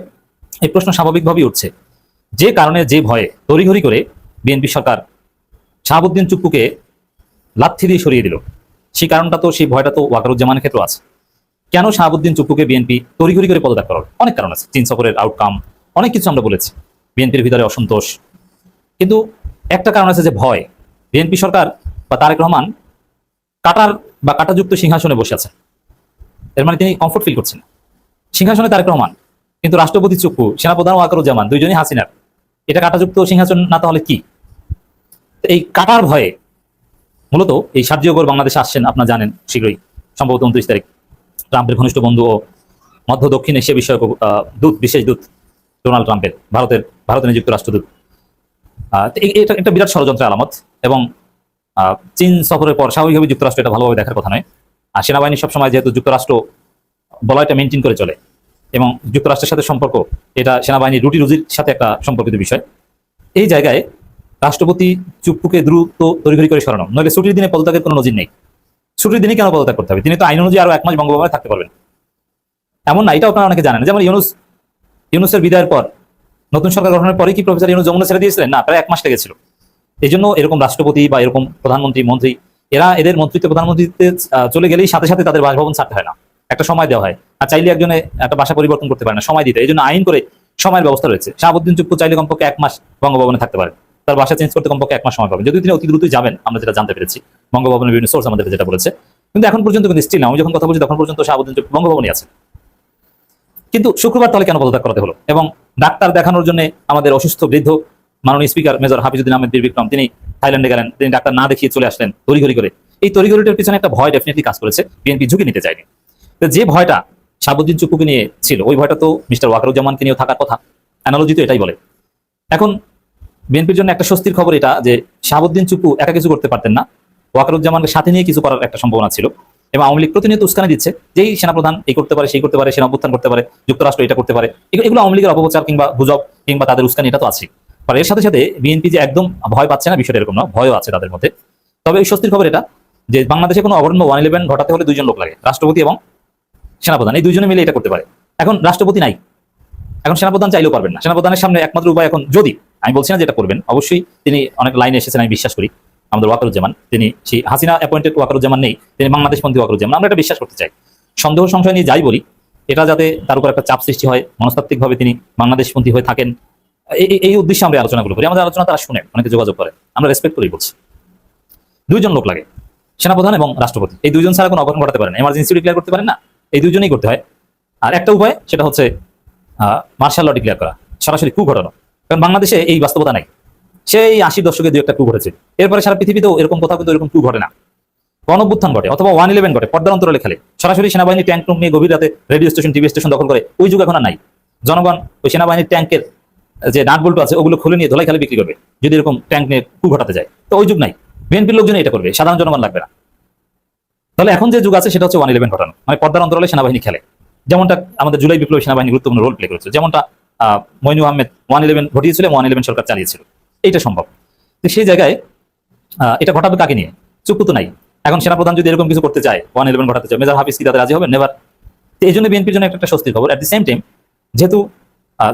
এই প্রশ্ন স্বাভাবিকভাবেই উঠছে, যে কারণে যে ভয়ে তড়িঘড়ি করে বিএনপি সরকার শাহাবুদ্দিন চুপ্পুকে লাথি দিয়ে সরিয়ে দিল, সেই কারণটা তো, সেই ভয়টা তো ওয়াকারুজ্জামানের ক্ষেত্রে আছে। কেন শাহাবুদ্দিন চুপ্পুকে বিএনপি তড়িঘড়ি করে পদত্যাগ করার অনেক কারণ আছে। চীন সফরের আউটকাম, অনেক কিছু আমরা বলেছি, বিএনপির ভিতরে অসন্তোষ। কিন্তু একটা কারণ আছে যে ভয়। বিএনপি সরকার বা তারেক রহমান কাটার বা কাটাযুক্ত সিংহাসনে বসে আছেন, এর মানে তিনি কমফোর্ট ফিল করছেন। সিংহাসনে তারেক রহমান, কিন্তু রাষ্ট্রপতি চুপ্পু, সেনাপ্রধান ওয়াকারুজ্জামান, দুইজনই হাসিনার। এটা কাটাযুক্ত সিংহাসন না তাহলে কি? এই কাটার ভয়ে মূলত এই সার্জিওগর বাংলাদেশে আসছেন, আপনারা জানেন, শীঘ্রই সম্ভবত 29 তারিখ ট্রাম্পের ঘনিষ্ঠ বন্ধু ও মধ্য দক্ষিণ এশিয়া বিষয়ক দূত, বিশেষ দূত ডোনাল্ড ট্রাম্পের, ভারতে নিযুক্ত রাষ্ট্রদূত। এটা একটা বিরাট ষড়যন্ত্রের আলামত। এবং চীন সফরের পর স্বাভাবিকভাবে যুক্তরাষ্ট্র এটা ভালোভাবে দেখার কথা নয়। আর সেনাবাহিনী সবসময় যেহেতু যুক্তরাষ্ট্র বলয়টা মেনটেন করে চলে এবং যুক্তরাষ্ট্রের সাথে সম্পর্ক, এটা সেনাবাহিনীর রুটি রুজির সাথে একটা সম্পর্কিত বিষয়। এই জায়গায় রাষ্ট্রপতি চুপ্পুকে দ্রুত তড়িঘড়ি করে সরানো, নইলে ছুটির দিনে পদত্যাগের কোনো নজির নেই। ছুটির দিনে কেন পদত্যাগ করতে হবে? তিনি তো আইন অনুযায়ী আরো 1 মাস বঙ্গভবনে থাকতে পারবেন। এমন না, এটা আপনারা অনেকে জানেন। যেমন ইউনূসের বিদায়ের পর, নতুন সরকার গঠনের পরে কি প্রফেসর ইউনূস যমুনা ছেড়ে দিয়েছিলেন? না, প্রায় 1 মাস লেগেছিল। এই জন্য এরকম রাষ্ট্রপতি বা এরকম প্রধানমন্ত্রী, মন্ত্রী, এদের মন্ত্রিত্ব প্রধানমন্ত্রীতে চলে গেলেই সাথে সাথে তাদের বাসভবন ছাড়তে হয় না, একটা সময় দেওয়া হয়। আর চাইলে একজনে একটা বাসা পরিবর্তন করতে পারে না, সময় দিতে। এই জন্য আইন করে সময়ের ব্যবস্থা রয়েছে। শাহাবুদ্দিন চুপ্পু চাইলে কমপক্ষে 1 মাস বঙ্গভবনে থাকতে পারেন, তার বাসা চেঞ্জ করতে কমপক্ষে 1 মাস সময় পাবেন। যদিও তিনি অতি দ্রুতই যাবেন, আমরা যেটা জানতে পেরেছি, বঙ্গভবনের বিভিন্ন সোর্স আমাদের যেটা বলেছে। কিন্তু এখন পর্যন্ত কিন্তু স্টিল, আমি যখন কথা বলছি তখন পর্যন্ত শাহাবুদ্দিন চুপ্পু বঙ্গভবনে আছে। কিন্তু শুক্রবার তাহলে কেন পদত্যাগ করাতে হলো? এবং ডাক্তার দেখানোর জন্য আমাদের অসুস্থ বৃদ্ধ মাননীয় স্পিকার মেজর হাফিজউদ্দিন আহমেদ বীর বিক্রম, তিনি থাইল্যান্ডে গেলেন, তিনি ডাক্তার না দেখিয়ে চলে আসলেন তড়িঘড়ি করে। এই তড়িঘড়িটার পিছনে একটা ভয় ডেফিনেটলি কাজ করেছে, বিএনপি ঝুঁকি নিতে চায়নি। তো যে ভয়টা শাহাবুদ্দিন চুপ্পুকে নিয়ে ছিল, ওই ভয়টা তো মিস্টার ওয়াকারুজ্জামানকে নিয়েও থাকার কথা। অ্যানালজি তো এটাই বলে। এখন বিএনপির জন্য একটা স্বস্তির খবর এটা যে শাহাবুদ্দিন চুপ্পু একা কিছু করতে পারতেন না, ওয়াকারুজ্জামানকে সাথে নিয়ে কিছু করার একটা সম্ভাবনা ছিল। এবং আওয়ামী লীগ প্রতিনিয়ত উস্কানি দিচ্ছে, যেই সেনাপ্রধান এই করতে পারে, সেই করতে পারে, সেনা অভ্যুত্থান করতে পারে, যুক্তরাষ্ট্র এটা করতে পারে। এগুলো আওয়ামী লীগের অপপ্রচার কিংবা গুজব কিংবা তাদের উস্কানি, এটা তো আছে। আর এর সাথে সাথে বিএনপি যে একদম ভয় পাচ্ছে না, বিষয়টা এরকম না, ভয়ও আছে তাদের মধ্যে। তবে এই স্বস্তির খবর এটা যে বাংলাদেশে কোনো অবর্ণ 111 ঘটাতে হলে 2 জন লোক লাগে, রাষ্ট্রপতি এবং সেনাপ্রধান, এই 2 জনে মিলে এটা করতে পারে। এখন রাষ্ট্রপতি নাই, এখন সেনাপ্রধান চাইলেও পারবেন না। সেনাপ্রধানের সামনে একমাত্র উপায় এখন, যদি, আমি বলছি না যেটা করবেন, অবশ্যই তিনি অনেক লাইনে এসেছেন, আমি বিশ্বাস করি, আমাদের ওয়াকারুজ্জামান, তিনি সেই হাসিনা অ্যাপয়েন্টেড ওয়াকারুজ্জামান নেই, তিনি বাংলাদেশপন্থী ওয়াকারুজ্জামান, আমরা এটা বিশ্বাস করতে চাই। সন্দেহ সংশয় নিয়ে যাই বলি, এটা যাতে তার উপর একটা চাপ সৃষ্টি হয়, মনস্তাত্ত্বিকভাবে তিনি বাংলাদেশপন্থী হয়ে থাকেন, এই উদ্দেশ্যে আমরা আলোচনাগুলো করি। আমাদের আলোচনা তারা শুনেন, অনেকে যোগাযোগ করে, আমরা রেসপেক্ট করেই বলছি। 2 জন লোক লাগে, সেনাপ্রধান এবং রাষ্ট্রপতি। এই 2 জন ছাড়া কোনো অঘটন ঘটাতে পারেন, এমার্জেন্সি ডিক্লেয়ার করতে পারেন না, এই 2 জনেই করতে হয়। আর একটা উপায়, সেটা হচ্ছে মার্শাল ল ডিক্লেয়ার করা, সরাসরি কু ঘটানো। কারণ বাংলাদেশে এই বাস্তবতা নাই। সেই 80 দশকে দু একটা টু ঘটেছে, এরপরে সারা পৃথিবীতেও এরকম কোথাও কিন্তু এরকম টু ঘটে না। গণঅভ্যুত্থান ঘটে অথবা 111 ঘটে, পর্দার অন্তরালে খেলে, সরাসরি সেনাবাহিনী ট্যাঙ্ক নিয়ে গভীর রাতে রেডিও স্টেশন টিভি স্টেশন দখল করে, ওই যুগ এখন আর নাই। জনগণ ওই সেনাবাহিনীর ট্যাঙ্কের যে নাট বল্টু আছে ওগুলো খুলে নিয়ে ধোলাই খালি বিক্রি করবে যদি এরকম ট্যাঙ্ক নিয়ে টু ঘটাতে যায়। তো ওই যুগ নাই, বিএনপির লোকজন এটা করবে, সাধারণ জনগণ লাগবে না। তাহলে এখন যে যুগ আছে সেটা হচ্ছে 111 ঘটানো, মানে পর্দার অন্তরালে সেনাবাহিনী খেলে, যেমনটা আমাদের জুলাই বিপ্লবী সেনাবাহিনী গুরুত্বপূর্ণ রোল প্লে করেছে, যেমনটা মইনু আহমেদ 111 ঘটিয়েছিল, 111 সরকার চালিয়েছিল, এইটা সম্ভব। তো সেই জায়গায় এটা ঘটাবে কাকে নিয়ে? চুপ্পু তো নাই। এখন সেনাপ্রধান যদি এরকম কিছু করতে চায়, 111 ঘটাতে চায়, মেজর হাফিজ কি তাদের রাজি হবে? নেভার। তো এই জন্য বিএনপির জন্য একটা স্বস্তির খবর। অ্যাট দি সেম টাইম যেহেতু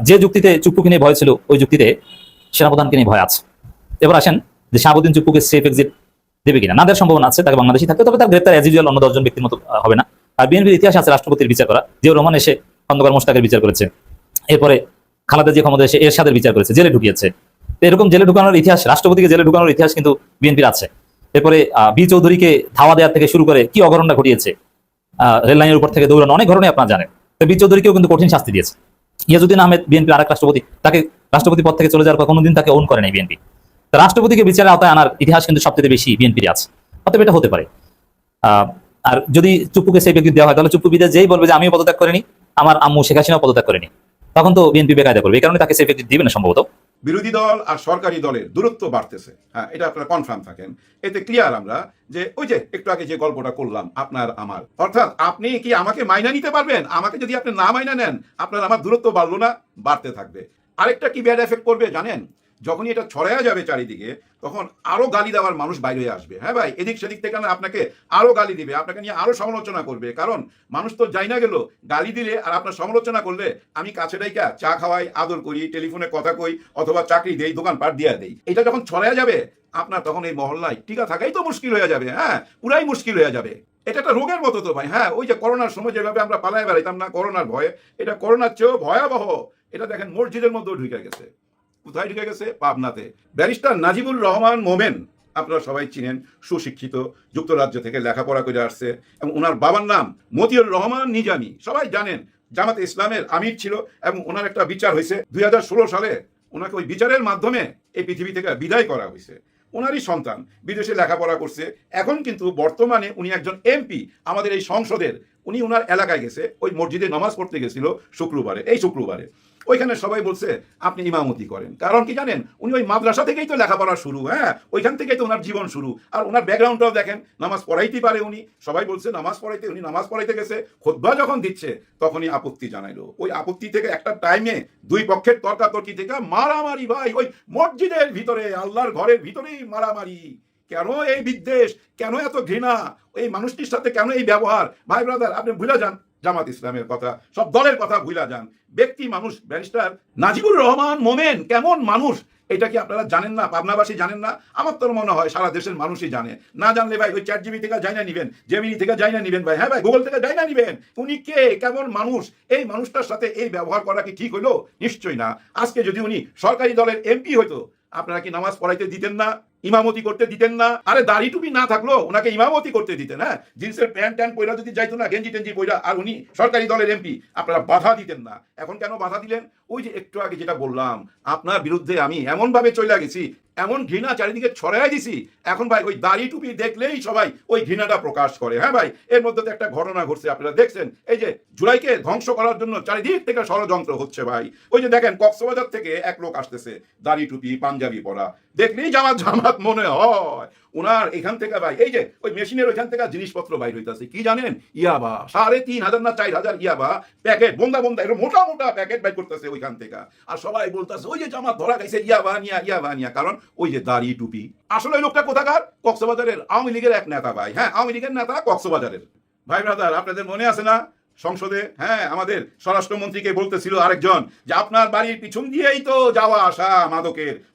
যে যুক্তিতে চুপ্পুকে নিয়ে ভয় ছিল, ওই যুক্তিতে সেনাপ্রধানকে নিয়ে ভয় আছে। এবার আসেন যে শাহাবুদ্দিন চুপ্পুকে সেফ এক্সিট দেবে কিনা। না দেওয়ার সম্ভাবনা আছে, তাকে বাংলাদেশি থাকতে, তবে তার গ্রেপ্তার অ্যাজ ইউজুয়াল অন্য 10 জন ব্যক্তির মতো হবে না। আর বিএনপির ইতিহাসে আছে রাষ্ট্রপতির বিচার করা, জিয়াউর রহমান এসে খন্দকার মোশতাকের বিচার করেছে, এরপরে খালেদা জিয়া ক্ষমতা এসে এরশাদের বিচার করেছে, জেলে ঢুকিয়েছে। তো এরকম জেলে ঢুকানোর ইতিহাস, রাষ্ট্রপতিকে জেলে ঢুকানোর ইতিহাস কিন্তু বিএনপির আছে। এরপরে বি চৌধুরীকে ধাওয়া দেওয়ার থেকে শুরু করে কি অঘটনটা ঘটিয়েছে, রেল লাইনের উপর থেকে দৌড়ানো, অনেক ঘটনাই আপনারা জানেন। তো বি চৌধুরীকেও কিন্তু কঠিন শাস্তি দিয়েছে। ইয়াজউদ্দিন আহমেদ বিএনপির আরেক রাষ্ট্রপতি, তাকে রাষ্ট্রপতি পদ থেকে চলে যাওয়ার পর কোনোদিন তাকে ওন করে নাই বিএনপি। রাষ্ট্রপতিকে বিচারের আওতায় আনার ইতিহাস কিন্তু সবচেয়ে বেশি বিএনপির আছে, অতএব এটা হতে পারে। আর যদি চুপ্পুকে সেই ব্যক্তি দেওয়া হয়, তাহলে চুপ্পু বিদেশ যেই বলবে যে আমিও পদত্যাগ করিনি, আমার আম্মু শেখ হাসিনাও পদত্যাগ করেনি, তখন তো বিএনপি বেকায়দা করবে। এই কারণে তাকে সেই ব্যক্তি দিবে না সম্ভবত। বিরোধী দল আর সরকারি দলের দূরত্ব বাড়তেছে, হ্যাঁ, এটা আপনারা কনফার্ম থাকেন। এতে ক্লিয়ার আমরা যে ওই যে একটু আগে যে গল্পটা করলাম আপনার আমার, অর্থাৎ আপনি কি আমাকে মাইনা নিতে পারবেন? আমাকে যদি আপনি না মাইনা নেন, আপনার আমার দূরত্ব বাড়লো না, বাড়তে থাকবে। আরেকটা কি ব্যাড এফেক্ট করবে জানেন? যখনই এটা ছড়ায়া যাবে চারিদিকে, তখন আরো গালি দেওয়ার মানুষ বাইরে আসবে। হ্যাঁ ভাই, এদিক সেদিক থেকে আপনাকে আরো গালি দিবে, আপনাকে নিয়ে আরো সমালোচনা করবে। কারণ মানুষ তো যাই না গেল, গালি দিলে আর আপনার সমালোচনা করলে আমি কাছে ডাইকা চা খাওয়াই, আদর করি, টেলিফোনে কথা কই, অথবা চাকরি দেই, দোকানপাট দিয়া দেই, এটা যখন ছড়ায়া যাবে, আপনার তখন এই মহল্লায় টিকা থাকাই তো মুশকিল হয়ে যাবে। হ্যাঁ, পুরাই মুশকিল হয়ে যাবে। এটা একটা রোগের মতো তো ভাই। হ্যাঁ, ওই যে করোনার সময় যেভাবে আমরা পালায় বেড়াইতাম না করোনার ভয়ে, এটা করোনার চেয়েও ভয়াবহ। এটা দেখেন মসজিদের মধ্যেও ঢুকে গেছে। কোথায় ঢুকে গেছে? পাবনাতে। ব্যারিস্টার নাজিবুর রহমান মোমেন, আপনারা সবাই চিনেন, সুশিক্ষিত, যুক্তরাজ্য থেকে লেখাপড়া করে আসছে, এবং ওনার বাবার নাম মতিউর রহমান নিজামী, সবাই জানেন, জামাতে ইসলামের আমির ছিল, এবং ওনার একটা বিচার হয়েছে 2016 সালে। ওনাকে ওই বিচারের মাধ্যমে এই পৃথিবী থেকে বিদায় করা হয়েছে। ওনারই সন্তান বিদেশে লেখাপড়া করছে, এখন কিন্তু বর্তমানে উনি একজন এমপি আমাদের এই সংসদের। উনি ওনার এলাকায় গেছে, ওই মসজিদে নামাজ পড়তে গেছিল শুক্রবারে, এই শুক্রবারে। ওইখানে সবাই বলছে আপনি ইমামতি করেন, কারণ কি জানেন? উনি ওই মাদ্রাসা থেকেই তো লেখাপড়া শুরু, হ্যাঁ, ওইখান থেকেই তো ওনার জীবন শুরু। আর ওনার ব্যাকগ্রাউন্ডটাও দেখেন, নামাজ পড়াইতেই পারে উনি। সবাই বলছে নামাজ পড়াইতে, উনি নামাজ পড়াইতে গেছে, খুতবা যখন দিচ্ছে তখনই আপত্তি জানাইলো। ওই আপত্তি থেকে একটা টাইমে দুই পক্ষের তর্কাতর্কি থেকে মারামারি ভাই, ওই মসজিদের ভিতরে, আল্লাহর ঘরের ভিতরেই মারামারি। কেন এই বিদ্বেষ, কেন এত ঘৃণা, এই মানুষটির সাথে কেন এই ব্যবহার? ভাই ব্রাদার, আপনি ভুলে যান জামাত ইসলামের কথা, সব দলের কথা ভুলে যান। ব্যক্তি মানুষ ব্যারিস্টার নাজিবুর রহমান মোমেন কেমন মানুষ, এটা কি আপনারা জানেন না? পাবনাবাসী জানেন না? আমার তো মনে হয় সারা দেশের মানুষই জানে। না জানলে ভাই ওই চ্যাট জিবি থেকে জানা নিবেন, জেমিনি থেকে জানা নিবেন ভাই। হ্যাঁ ভাই, গুগল থেকে জানা নিবেন উনি কে, কেমন মানুষ। এই মানুষটার সাথে এই ব্যবহার করা কি ঠিক হইলো? নিশ্চয়ই না। আজকে যদি উনি সরকারি দলের এমপি হইতো, আপনারা কি নামাজ পড়াইতে দিতেন না? ইমামতি করতে দিতেন না? আরে দাড়ি টুপি না থাকলো ওনাকে ইমামতি করতে দিতেন। হ্যাঁ, জিন্সের প্যান্ট ট্যান্ট পয়লা যদি যাইতো না, গেঞ্জি টেঞ্জি পয়লা, আর উনি সরকারি দলের এমপি, আপনারা বাধা দিতেন না। এখন কেন বাধা দিলেন? ওই যে একটু আগে যেটা বললাম, আপনার বিরুদ্ধে আমি এমন ভাবে চলে গেছি, এমন ঘৃণা চারিদিকে ছড়াই দিছি, এখন ভাই ওই দাড়ি টুপি দেখলেই সবাই ওই ঘৃণাটা প্রকাশ করে। হ্যাঁ ভাই, এর মধ্যে তো একটা ঘটনা ঘটছে, আপনারা দেখছেন, এই যে জুলাইকে ধ্বংস করার জন্য চারিদিক থেকে ষড়যন্ত্র হচ্ছে ভাই। ওই যে দেখেন কক্সবাজার থেকে এক লোক আসতেছে, দাড়ি টুপি পাঞ্জাবি পরা, দেখলেই জামাত জামাত মনে হয়। ওনার এখান থেকে ভাই এই যে ওই মেশিনের ওইখান থেকে জিনিসপত্র বাইর হইতেছে, কি জানেন? ইয়াবা 3,500 না 4,000 ইয়াবা প্যাকেট, বন্দা বন্দা এরকম মোটা মোটা প্যাকেট বাইর করতেছে ওইখান থেকে। আর সবাই বলতেছে ওই যে জামাত ধরা গেছে, ইয়াবা নিয়া, কারণ ওই যে দাড়ি টুপি। আসলে ওই লোকটা কোথাকার? কক্সবাজারের আওয়ামী লীগের এক নেতা ভাই। হ্যাঁ, আওয়ামী লীগের নেতা কক্সবাজারের। ভাই ব্রাদার, আপনাদের মনে আছে না সংসদে, হ্যাঁ, আমাদের স্বরাষ্ট্রমন্ত্রীকে বলতেছিল আরেকজন যে আপনার বাড়ির পিছন দিয়েই তো যাওয়া আসা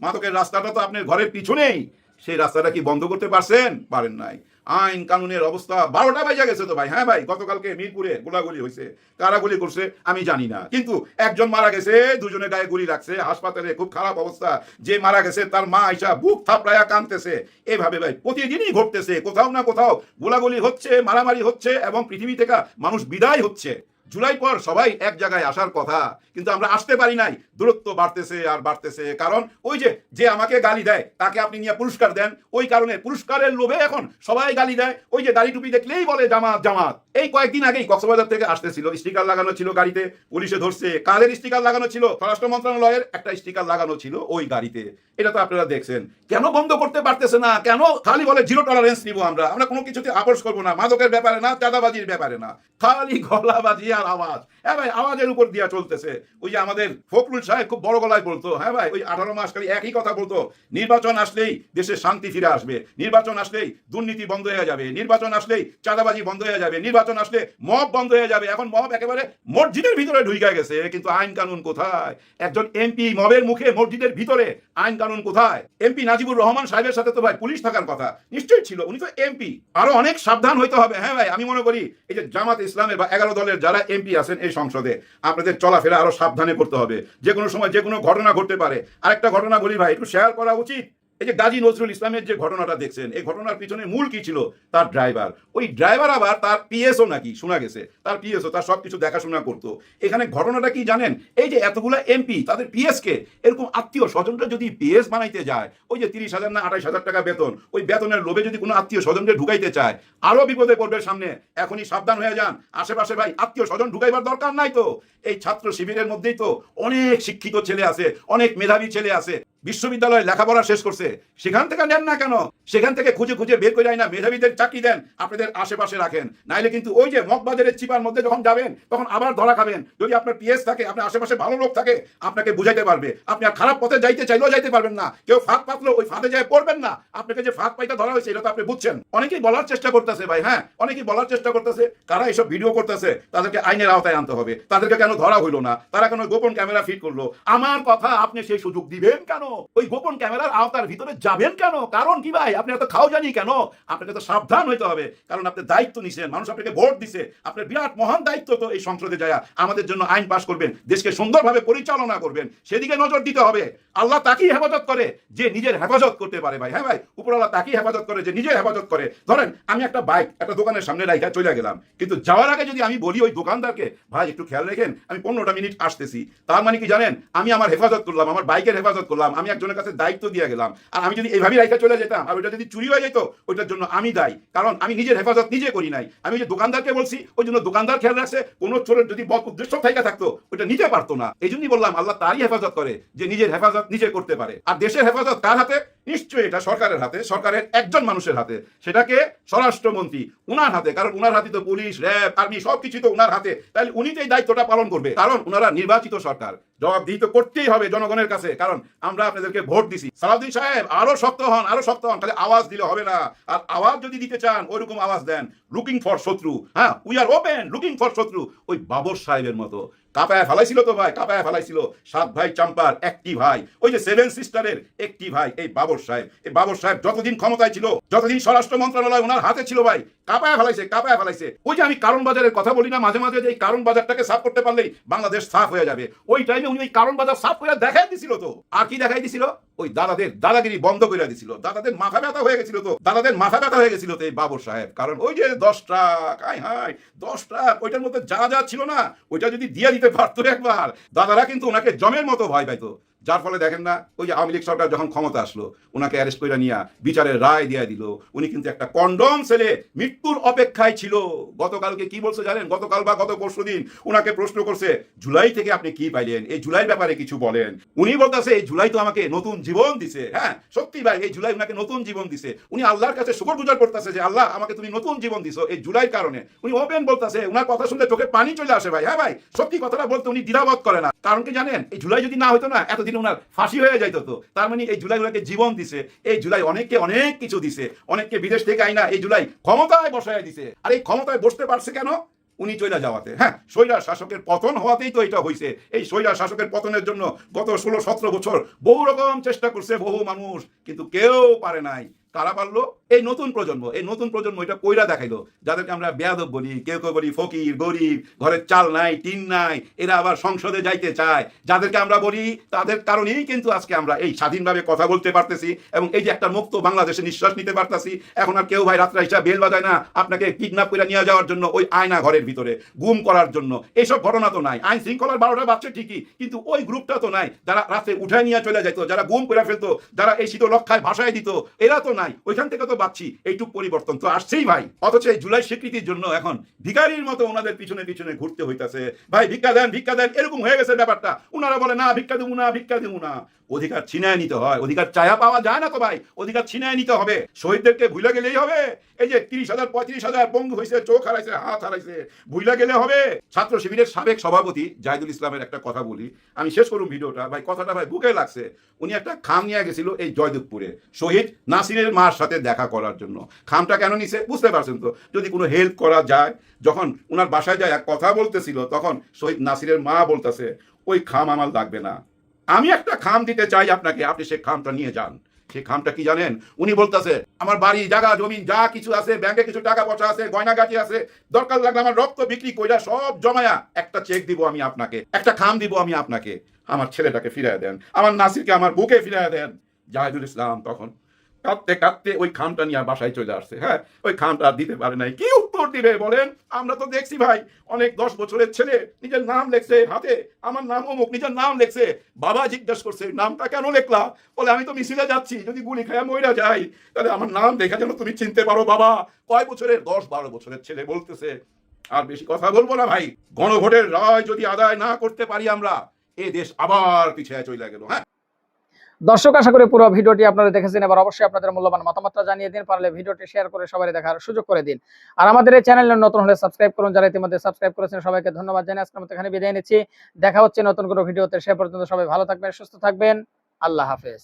মাদকের রাস্তাটা তো আপনার ঘরের পিছনেই। সেই রাস্তাটা কি বন্ধ করতে পারছেন? পারেন নাই। আইন কানুনের অবস্থা 12টা বাজে গেছে তো ভাই। হ্যাঁ ভাই, গতকালকে মিরপুরে গোলাগুলি হয়েছে, কারা গুলি করছে আমি জানি না, কিন্তু একজন মারা গেছে, দুজনের গায়ে গুলি লাগছে, হাসপাতালে খুব খারাপ অবস্থা। যে মারা গেছে তার মা আইসা বুক থাপড়ায়া কাঁদতেছে। এভাবে ভাই প্রতিদিনই ঘটতেছে, কোথাও না কোথাও গোলাগুলি হচ্ছে, মারামারি হচ্ছে, এবং পৃথিবী থেকে মানুষ বিদায় হচ্ছে। জুলাই পর সবাই এক জায়গায় আসার কথা, কিন্তু আমরা আসতে পারি নাই। দূরত্ব বাড়তেছে আর বাড়তেছে, কারণ ওই যে আমাকে গালি দেয় তাকে আপনি নিয়ে পুরস্কার দেন, ওই কারণে পুরস্কারের লোভে এখন সবাই গালি দেয়। ওই যে দাড়ি টুপি দেখলেই বলে জামাত জামাত। এই কয়েকদিন আগেই কক্সবাজার থেকে আসতেছিল, স্টিকার লাগানো ছিল গাড়িতে, পুলিশে ধরছে। কালের স্টিকার লাগানো ছিল, স্বরাষ্ট্র মন্ত্রণালয়ের একটা স্টিকার লাগানো ছিল ওই গাড়িতে, এটা তো আপনারা দেখছেন। কেন বন্ধ করতে পারতেছে না? কেন খালি বলে জিরো টলারেন্স নিব, আমরা কোনো কিছুতে আপোষ করবো না, মাদকের ব্যাপারে না, চাঁদাবাজির ব্যাপারে না, খালি গলাবাজি আর আওয়াজ। হ্যাঁ ভাই, আওয়াজের উপর দিয়া চলতেছে। ওই যে আমাদের ফখরুল সাহেব খুব বড় গলায় বলতো, হ্যাঁ ভাই, ওই 18 মাস খালি একই কথা বলতো, নির্বাচন আসলেই দেশে শান্তি ফিরে আসবে, নির্বাচন আসলেই দুর্নীতি বন্ধ হয়ে যাবে, নির্বাচন আসলেই চাঁদাবাজি বন্ধ হয়ে যাবে, নির্বাচন আসলে মব বন্ধ হয়ে যাবে। এখন মব একেবারে মসজিদের ভিতরে ঢুকে গেছে, কিন্তু আইন কানুন কোথায়? একজন এমপি মবের মুখে মসজিদের ভিতরে, আইন কানুন কোথায়? এমপি নাজিবুর রহমান সাহেবের সাথে তো ভাই পুলিশ থাকার কথা, নিশ্চয়ই ছিল, উনি তো এমপি। আরো অনেক সাবধান হইতে হবে। হ্যাঁ ভাই, আমি মনে করি এই যে জামাত ইসলামের বা 11 দলের যারা এমপি আছেন এই সংসদে, আপনাদের চলাফেরা আরো সাবধানে করতে হবে। যে কোনো সময় যে কোনো ঘটনা ঘটতে পারে। আরেকটা ঘটনা বলি ভাই, একটু শেয়ার করা উচিত। এই যে গাজী নজরুল ইসলামের যে ঘটনাটা দেখছেন, এই ঘটনার পিছনে মূল কি ছিল? তার ড্রাইভার। ওই ড্রাইভার আবার তার পিএসও নাকি, শোনা গেছে তার পিএসও তার সবকিছু দেখাশোনা করতো। এখানে ঘটনাটা কি জানেন? এই যে এতগুলা এমপি তাদের পিএস কে এরকম আত্মীয় স্বজনরা যদি পিএস বানাইতে যায়, ওই যে 30,000 না 28,000 টাকা বেতন, ওই বেতনের লোভে যদি কোনো আত্মীয় স্বজনকে ঢুকাইতে চায়, আরো বিপদে পড়বে সামনে। এখনই সাবধান হয়ে যান। আশেপাশে ভাই আত্মীয় স্বজন ঢুকাইবার দরকার নাই তো। এই ছাত্র শিবিরের মধ্যেই তো অনেক শিক্ষিত ছেলে আছে, অনেক মেধাবী ছেলে আছে, বিশ্ববিদ্যালয়ে লেখাপড়া শেষ করছে, সেখান থেকে নেন না কেন? সেখান থেকে খুঁজে খুঁজে বের করে যায় না, মেধাবীদের চাকরি দেন, আপনাদের আশেপাশে রাখেন। নাইলে কিন্তু ওই যে মগবাজারের চিপার মধ্যে যখন যাবেন তখন আবার ধরা খাবেন। যদি আপনার পিএস থাকে, আপনার আশেপাশে ভালো লোক থাকে, আপনাকে বুঝাইতে পারবে। আপনি আর খারাপ পথে যাইতে চাইলেও যাইতে পারবেন না। কেউ ফাঁদ পাতলো ওই ফাঁদে যায় পড়বেন না। আপনাকে যে ফাঁদ পাইটা ধরা হয়েছে এটা তো আপনি বুঝছেন। অনেকেই বলার চেষ্টা করতেছে ভাই, হ্যাঁ অনেকেই বলার চেষ্টা করতেছে, কারা এইসব ভিডিও করতেছে তাদেরকে আইনের আওতায় আনতে হবে। তাদেরকে কেন ধরা হইলো না? তারা কেন গোপন ক্যামেরা ফিট করলো? আমার কথা, আপনি সেই সুযোগ দিবেন কেন? ওই গোপন ক্যামেরার আওতার ভিতরে যাবেন কেন? কারণ কি ভাই? আপনি এত খাও জানি কেন? আপনাকে তো সাবধান হইতে হবে, কারণ আপনি দায়িত্ব নিছেন, মানুষ আপনাকে ভোট দিছে, আপনার বিরাট মহান দায়িত্ব তো এই সংসদে যায় আমাদের জন্য আইন পাস করবেন, দেশকে সুন্দরভাবে পরিচালনা করবেন, সেদিকে নজর দিতে হবে। আল্লাহ তাকেই হেফাজত করে যে নিজের হেফাজত করতে পারে ভাই। হ্যাঁ ভাই, উপরওয়ালা তাকেই হেফাজত করে যে নিজের হেফাজত করে। ধরেন আমি একটা বাইক একটা দোকানের সামনে রাইখা চলে গেলাম, কিন্তু যাওয়ার আগে যদি আমি বলি ওই দোকানদারকে, ভাই একটু খেয়াল রাখেন আমি 15টা মিনিট আসতেছি, তার মানে কি জানেন? আমি আমার হেফাজত করলাম, আমার বাইকের হেফাজত করলাম, আমি একজনের কাছে দায়িত্ব দিয়ে গেলাম। আর আমি যদি এইভাবে রাইখা চলে যেতাম আর ওইটা যদি চুরি হয়ে যেত, ওইটার জন্য আমি দায়ী, কারণ আমি নিজের হেফাজত নিজে করি নাই। আমি যে দোকানদারকে বলছি ওই জন্য দোকানদার খেয়াল রাখছে, কোনো চোরের যদি বদ উদ্দেশ্য থাইকা থাকতো ওইটা নিতে পারতো না। এই জন্যই বললাম আল্লাহ তারই হেফাজত করে যে নিজের হেফাজত নিজে করতে পারে। আর দেশের হেফাজত কার হাতে? নিশ্চয়ই এটা সরকারের হাতে, সরকারের একজন মানুষের হাতে, সেটাকে স্বরাষ্ট্রমন্ত্রী, উনার হাতে। কারণ উনার হাতে তো পুলিশ, র্যাব, আর্মি সবকিছু তো উনার হাতে। তাহলে উনি তো এই দায়িত্বটা পালন করবে, কারণ উনারা নির্বাচিত সরকার। জবাবদিহি তো করতেই হবে জনগণের কাছে, কারণ আমরা আপনাদেরকে ভোট দিছি। সালাউদ্দিন সাহেব আরো শক্ত হন, আরো শক্ত হন। খালি আওয়াজ দিলে হবে না। আর আওয়াজ যদি দিতে চান ওইরকম আওয়াজ দেন, লুকিং ফর শত্রু। হ্যাঁ, we are open, looking for শত্রু। ওই বাবর সাহেবের মতো কাপায় ফেলাইছিল তো ভাই, কাপায় ফেলাইছিল 7 ভাই চাম্পার একটি ভাই, ওই যে 7 সিস্টারের একটি ভাই এই বাবর সাহেব। এই বাবর সাহেব যতদিন ক্ষমতায় ছিল, যতদিন স্বরাষ্ট্র মন্ত্রণালয় ওনার হাতে ছিল ভাই, কাপায় ফেলাইছে, কাপায় ফেলাইছে। ওই যে আমি কারণ বাজারের কথা বলি না মাঝে মাঝে, যে এই কারণ বাজারটাকে সাফ করতে পারলেই বাংলাদেশ সাফ হয়ে যাবে। ওই টাইমে উনি ওই কারণ বাজার সাফ করে দেখাই দিছিল তো। আর কি দেখাই দিছিল? ওই দাদাদের দাদাগিরি বন্ধ করে দিছিল। দাদাদের মাথা ব্যথা হয়ে গেছিল তো, দাদাদের মাথা ব্যথা হয়ে গেছিল তো এই বাবর সাহেব। কারণ ওই যে 10 ট্রাক, হাই হাই 10 ট্রাক, ওইটার মধ্যে যা যা ছিল না, ওইটা যদি দিয়ে দিতে পারতো একবার, দাদারা কিন্তু ওনাকে জমের মতো ভয় পাইতো। যার ফলে দেখেন না, ওই যে আওয়ামী লীগ সরকার যখন ক্ষমতা আসলো, ওনাকে অ্যারেস্ট করে নিয়ে বিচারের রায় দিয়ে দিল। উনি কিন্তু একটা কন্ডম ছেলে মৃত্যুর অপেক্ষায় ছিল। গতকালকে কি বলছে জানেন? গতকাল বা গত পরশুদিন ওনাকে প্রশ্ন করছে, জুলাই থেকে আপনি কি পাইলেন, এই জুলাইয়ের ব্যাপারে কিছু বলেন। উনি বলতেছে এই জুলাই তো আমাকে নতুন জীবন দিছে। হ্যাঁ সত্যি ভাই, এই জুলাই ওনাকে নতুন জীবন দিছে। উনি আল্লাহর কাছে শুকরগুজার করতেছে যে আল্লাহ আমাকে তুমি নতুন জীবন দিছো এই জুলাইয়ের কারণে। উনি ওপেন বলতেছে, ওনার কথা শুনলে চোখে পানি চলে আসে ভাই। হ্যাঁ ভাই, সত্যি কথাটা বলতে উনি দ্বিধাবোধ করে না। কারণ কি জানেন? এই জুলাই যদি না হতো না, এতদিন ওনার ফাঁসি হয়ে যাইতো তো। তার মানে এই জুলাই ওনাকে জীবন দিছে। এই জুলাই অনেককে অনেক কিছু দিছে, অনেককে বিদেশ থেকে আইনা এই জুলাই ক্ষমতায় বসায় দিছে। আর এই ক্ষমতায় বসতে পারছে কেন? উনি চলে যাওয়াতে। হ্যাঁ, স্বৈরার শাসকের পতন হওয়াতেই তো এটা হয়েছে। এই স্বৈরার শাসকের পতনের জন্য গত 16-17 বছর বহু রকম চেষ্টা করছে বহু মানুষ, কিন্তু কেউ পারে নাই। কারা পারলো? এই নতুন প্রজন্ম এটা কইরা দেখাইলো, যাদেরকে আমরা বেয়াদব বলি, কেউ কেউ বলি ফকির, গরিব, ঘরের চাল নাই, টিন নাই, এরা আবার সংসদে যাইতে চায়, যাদেরকে আমরা বলি তাদের কারণেই কিন্তু আজকে আমরা এই স্বাধীনভাবে কথা বলতে পারতেছি এবং এই যে একটা মুক্ত বাংলাদেশে নিঃশ্বাস নিতে পারতেছি। এখন আর কেউ ভাই রাত্রে হিসাব বেল বাজায় না আপনাকে কিডন্যাপ করে নিয়ে যাওয়ার জন্য, ওই আয়না ঘরের ভিতরে গুম করার জন্য। এইসব ঘটনা তো নাই। আইন শৃঙ্খলার 12টা বাজছে ঠিকই, কিন্তু ওই গ্রুপটা তো নাই যারা রাত্রে উঠায় নিয়ে চলে যেত, যারা গুম করে ফেলতো, যারা এই শীতলক্ষায় ভাষায় দিত, এরা তো নাই। ওইখান থেকে তো বাচ্ছি, এইটুক পরিবর্তন তো আসছেই ভাই। অথচ এই জুলাই স্বীকৃতির জন্য এখন ভিখারির মতো ওনাদের পিছনে পিছনে ঘুরতে হইতাছে। ভাই ভিক্ষা দেন, এরকম হয়ে গেছে ব্যাপারটা। ওনারা বলে না ভিক্ষা দেবো না। অধিকার ছিনায় নিতে হয়, অধিকার চায়া পাওয়া যায় না তো ভাই, অধিকার ছিনায় নিতে হবে। শহীদদেরকে ভুলে গেলেই হবে? এই যে 30,000 35,000 পঙ্গু হয়েছে, চোখ হারাইছে, হাত হারাইছে, ভুলে গেলে হবে? ছাত্র শিবিরের সাবেক সভাপতি জাহিদুল ইসলামের একটা কথা বলি, আমি শেষ করুন ভিডিওটা ভাই, কথাটা ভাই বুকে লাগছে। উনি একটা খাম নিয়ে গেছিল এই জয়দেবপুরে শহীদ নাসিরের মার সাথে দেখা করার জন্য। খামটা কেন নিছে বুঝতে পারছেন তো? যদি কোনো হেল্প করা যায়। যখন ওনার বাসায় যায় কথা বলতেছিল, তখন শহীদ নাসিরের মা বলতেছে ওই খাম আমার লাগবে না, আমি একটা খাম দিতে চাই আপনাকে, আপনি সেই খামটা নিয়ে যান। সেই খামটা কি জানেন? উনি বলতেছে আমার বাড়ি, জায়গা, জমি যা কিছু আছে, ব্যাংকে কিছু টাকা পয়সা আছে, গয়নাগাটি আছে, দরকার লাগলে আমার রক্ত বিক্রি কইরা সব জমায়া একটা চেক দিব আমি আপনাকে, একটা খাম দিব আমি আপনাকে, আমার ছেলেটাকে ফিরিয়ে দেন, আমার নাসিরকে আমার বুকে ফিরিয়ে দেন। জাহিদুল ইসলাম তখন কাঁদতে কাঁদতে ওই খামটা নিয়ে বাসায় চলে আসছে। হ্যাঁ, ওই খামটা আর দিতে পারে নাই। কি উত্তর দিবে বলেন? আমরা তো দেখছি ভাই, অনেক 10 বছরের ছেলে নিজের নাম লেখছে হাতে, আমার নাম অমুক, নিজের নাম লেখছে। বাবা জিজ্ঞেস করছে নামটা কেন লেখলা? বলে আমি তো মিছিলে যাচ্ছি, যদি গুলি খায়া মইরা যাই তাহলে আমার নাম দেখা যেন তুমি চিনতে পারো বাবা। কয় বছরের? 10-12 বছরের ছেলে বলতেছে। আর বেশি কথা বলবো না ভাই, গণভোটের রায় যদি আদায় না করতে পারি আমরা, এ দেশ আবার পিছিয়ে চলে গেল। হ্যাঁ দর্শক, আশা করি পুরো ভিডিওটি আপনারা দেখেছেন। এবার অবশ্যই আপনাদের মূল্যবান মতামতটা জানিয়ে দিন, পারলে ভিডিওটি শেয়ার করে সবাই দেখার সুযোগ করে দিন। আর আমাদের এই চ্যানেলে নতুন হলে সাবস্ক্রাইব করুন, যারা ইতিমধ্যে সাবস্ক্রাইব করেছেন সবাইকে ধন্যবাদ জানাই। আজকের মতো এখানে বিদায় নিচ্ছি, দেখা হচ্ছে নতুন কোনো ভিডিওতে। সে পর্যন্ত সবাই ভালো থাকবেন, সুস্থ থাকবেন, আল্লাহ হাফেজ।